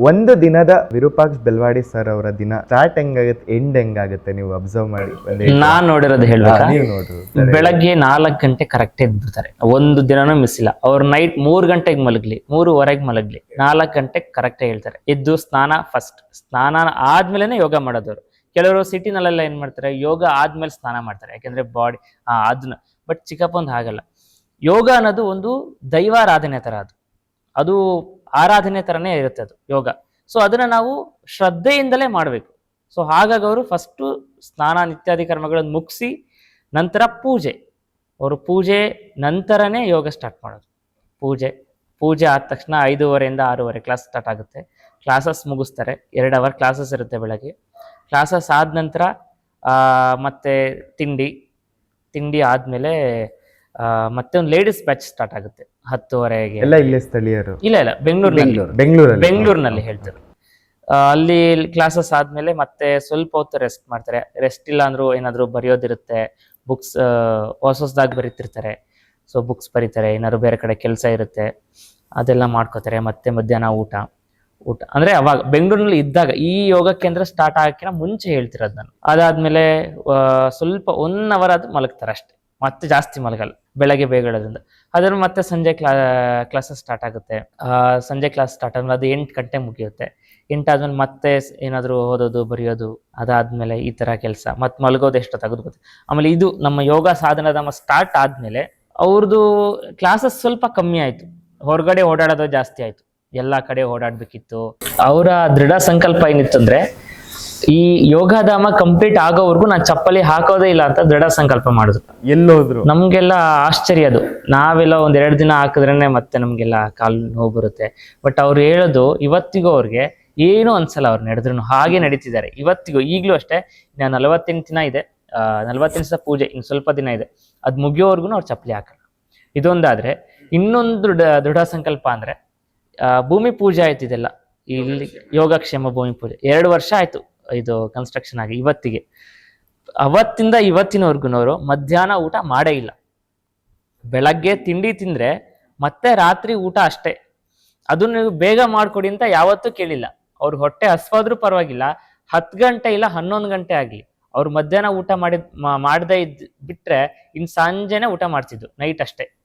ಒಂದು ದಿನದ ವಿರೂಪಾಕ್ಷ ಬೆಲ್ವಾಡಿ ಸರ್ ಅವರ ದಿನ ಸ್ಟಾರ್ಟ್ ಹೆಂಗಾಗುತ್ತೆ, ಎಂಡ್ ಹೆಂಗಾಗುತ್ತೆ ನೀವು ಅಬ್ಸರ್ವ್ ಮಾಡಿ? ನಾನ್ ನೋಡಿರೋದು ಹೇಳ್ಬೇಕಾ? ನೀವು ನೋಡ್ರಿ, ಬೆಳಗ್ಗೆ 4 ಗಂಟೆ ಕರೆಕ್ಟ್ ಎದ್ಬಿಡ್ತಾರೆ, ಒಂದು ದಿನನೂ ಮಿಸ್ ಇಲ್ಲ. ಅವ್ರು ನೈಟ್ 3 ಗಂಟೆಗೆ ಮಲಗ್ಲಿ, 3:15 ಮಲಗ್ಲಿ, 4 ಗಂಟೆಗೆ ಕರೆಕ್ಟ್ ಹೇಳ್ತಾರೆ. ಎದ್ದು ಸ್ನಾನ ಆದ್ಮೇಲೆ ಯೋಗ ಮಾಡೋದವ್ರು. ಕೆಲವರು ಸಿಟಿನಲ್ಲೆಲ್ಲ ಏನ್ ಮಾಡ್ತಾರೆ, ಯೋಗ ಆದ್ಮೇಲೆ ಸ್ನಾನ ಮಾಡ್ತಾರೆ, ಯಾಕಂದ್ರೆ ಬಾಡಿ ಅದನ್ನ. ಬಟ್ ಚಿಕ್ಕಪ್ಪಂದು ಹಾಗಲ್ಲ. ಯೋಗ ಅನ್ನೋದು ಒಂದು ದೈವಾರಾಧನೆ ತರ, ಅದು ಆರಾಧನೆ ತರನೇ ಇರುತ್ತೆ ಅದು ಯೋಗ. ಸೊ ಅದನ್ನ ನಾವು ಶ್ರದ್ಧೆಯಿಂದಲೇ ಮಾಡ್ಬೇಕು. ಸೊ ಹಾಗಾಗಿ ಅವರು ಫಸ್ಟ್ ಸ್ನಾನ ನಿತ್ಯಾದಿ ಕರ್ಮಗಳನ್ನು ಮುಗಿಸಿ ನಂತರ ಅವರು ಪೂಜೆ ನಂತರನೇ ಯೋಗ ಸ್ಟಾರ್ಟ್ ಮಾಡೋದು. ಪೂಜೆ ಆದ ತಕ್ಷಣ 5:30 ಇಂದ 6:30 ಕ್ಲಾಸ್ ಸ್ಟಾರ್ಟ್ ಆಗುತ್ತೆ. ಕ್ಲಾಸಸ್ ಮುಗಿಸ್ತಾರೆ, 2 ಅವರ್ ಕ್ಲಾಸಸ್ ಇರುತ್ತೆ ಬೆಳಗ್ಗೆ. ಕ್ಲಾಸಸ್ ಆದ ನಂತರ ಮತ್ತೆ ತಿಂಡಿ ಆದ್ಮೇಲೆ ಮತ್ತೆ ಒಂದು ಲೇಡೀಸ್ ಬ್ಯಾಚ್ ಸ್ಟಾರ್ಟ್ ಆಗುತ್ತೆ 10:30ಗೆ. ಎಲ್ಲ ಇಲ್ಲೇ ಸ್ಥಳೀಯರು? ಇಲ್ಲ ಬೆಂಗಳೂರಿನಲ್ಲಿ ಹೇಳ್ತಾರೆ. ಅಲ್ಲಿ ಕ್ಲಾಸಸ್ ಆದ್ಮೇಲೆ ಮತ್ತೆ ಸ್ವಲ್ಪ ಹೊತ್ತು ರೆಸ್ಟ್ ಮಾಡ್ತಾರೆ. ರೆಸ್ಟ್ ಇಲ್ಲ ಅಂದ್ರೂ ಏನಾದ್ರು ಬರೆಯೋದಿರುತ್ತೆ, ಬುಕ್ಸ್ ಹೊಸದಾಗಿ ಬರೀತಿರ್ತಾರೆ. ಸೊ ಬುಕ್ಸ್ ಬರೀತಾರೆ, ಏನಾದ್ರು ಬೇರೆ ಕಡೆ ಕೆಲಸ ಇರುತ್ತೆ ಅದೆಲ್ಲ ಮಾಡ್ಕೋತಾರೆ. ಮತ್ತೆ ಮಧ್ಯಾಹ್ನ ಊಟ ಅಂದ್ರೆ ಅವಾಗ ಬೆಂಗಳೂರಿನಲ್ಲಿ ಇದ್ದಾಗ ಈ ಯೋಗ ಕೇಂದ್ರ ಸ್ಟಾರ್ಟ್ ಆಗಕ್ಕಿಂತ ಮುಂಚೆ ಹೇಳ್ತಿರೋದು ನಾನು. ಅದಾದ್ಮೇಲೆ ಸ್ವಲ್ಪ 1 ಅವರ್ ಅದು ಮಲಗ್ತಾರೆ ಅಷ್ಟೇ, ಮತ್ತೆ ಜಾಸ್ತಿ ಮಲಗಲ್ಲ ಬೆಳಗ್ಗೆ ಬೇಗ ಹೇಳೋದ್ರಿಂದ. ಅದ್ರ ಮತ್ತೆ ಸಂಜೆ ಕ್ಲಾಸಸ್ ಸ್ಟಾರ್ಟ್ ಆಗುತ್ತೆ. ಸಂಜೆ ಕ್ಲಾಸ್ ಸ್ಟಾರ್ಟ್ ಆದ್ಮೇಲೆ ಅದು 8 ಗಂಟೆ ಮುಗಿಯುತ್ತೆ. 8 ಆದ್ಮೇಲೆ ಮತ್ತೆ ಏನಾದ್ರು ಓದೋದು ಬರೆಯೋದು, ಅದಾದ್ಮೇಲೆ ಈ ತರ ಕೆಲಸ, ಮತ್ತೆ ಮಲಗೋದು ಎಷ್ಟು ತೆಗೆದುಕೋತೆ. ಆಮೇಲೆ ಇದು ನಮ್ಮ ಯೋಗ ಸಾಧನದ ಸ್ಟಾರ್ಟ್ ಆದ್ಮೇಲೆ ಅವ್ರದ್ದು ಕ್ಲಾಸಸ್ ಸ್ವಲ್ಪ ಕಮ್ಮಿ ಆಯ್ತು, ಹೊರಗಡೆ ಓಡಾಡೋದು ಜಾಸ್ತಿ ಆಯ್ತು, ಎಲ್ಲಾ ಕಡೆ ಓಡಾಡ್ಬೇಕಿತ್ತು. ಅವರ ದೃಢ ಸಂಕಲ್ಪ ಏನಿತ್ತು ಅಂದ್ರೆ, ಈ ಯೋಗಧಾಮ ಕಂಪ್ಲೀಟ್ ಆಗೋವರೆಗೂ ನಾನು ಚಪ್ಪಲಿ ಹಾಕೋದೇ ಇಲ್ಲ ಅಂತ ದೃಢ ಸಂಕಲ್ಪ ಮಾಡಿದ್ರು. ಎಲ್ಲೋದ್ರು ನಮ್ಗೆಲ್ಲ ಆಶ್ಚರ್ಯ ಅದು. ನಾವೆಲ್ಲ 1-2 ದಿನ ಹಾಕಿದ್ರೇನೆ ಮತ್ತೆ ನಮ್ಗೆಲ್ಲ ಕಾಲು ನೋವು ಬರುತ್ತೆ. ಬಟ್ ಅವ್ರು ಹೇಳೋದು ಇವತ್ತಿಗೂ ಅವ್ರಿಗೆ ಏನೂ ಅನ್ಸಲ್ಲ. ಅವ್ರು ನಡೆದ್ರು ಹಾಗೆ ನಡೀತಿದ್ದಾರೆ ಇವತ್ತಿಗೂ. ಈಗಲೂ ಅಷ್ಟೇ. 48 ದಿನ ಇದೆ, 48 ದಿವಸ ಪೂಜೆ, ಇನ್ನು ಸ್ವಲ್ಪ ದಿನ ಇದೆ. ಅದು ಮುಗಿಯೋವರೆಗೂ ಅವ್ರು ಚಪ್ಪಲಿ ಹಾಕಲ್ಲ. ಇದೊಂದಾದ್ರೆ ಇನ್ನೊಂದು ದೃಢ ಸಂಕಲ್ಪ ಅಂದ್ರೆ ಭೂಮಿ ಪೂಜೆ ಆಯ್ತು. ಇದೆಲ್ಲ ಇಲ್ಲಿ ಯೋಗಕ್ಷೇಮ ಭೂಮಿ ಪೂಜೆ 2 ವರ್ಷ ಆಯ್ತು ಇದು ಕನ್ಸ್ಟ್ರಕ್ಷನ್ ಆಗಿ. ಇವತ್ತಿಗೆ ಅವತ್ತಿಂದ ಇವತ್ತಿನವರೆಗೂ ಮಧ್ಯಾಹ್ನ ಊಟ ಮಾಡೇ ಇಲ್ಲ. ಬೆಳಗ್ಗೆ ತಿಂಡಿ ತಿಂದ್ರೆ ಮತ್ತೆ ರಾತ್ರಿ ಊಟ ಅಷ್ಟೇ. ಅದನ್ನ ನೀವು ಬೇಗ ಮಾಡ್ಕೊಡಿ ಅಂತ ಯಾವತ್ತೂ ಕೇಳಿಲ್ಲ. ಅವ್ರ ಹೊಟ್ಟೆ ಹಸ್ವಾದ್ರೂ ಪರವಾಗಿಲ್ಲ, 10 ಗಂಟೆ ಇಲ್ಲ 11 ಗಂಟೆ ಆಗ್ಲಿ ಅವ್ರು ಮಧ್ಯಾಹ್ನ ಊಟ ಮಾಡದೇ ಬಿಟ್ರೆ ಇನ್ ಸಂಜೆನೆ ಊಟ ಮಾಡ್ತಿದ್ರು, ನೈಟ್ ಅಷ್ಟೇ.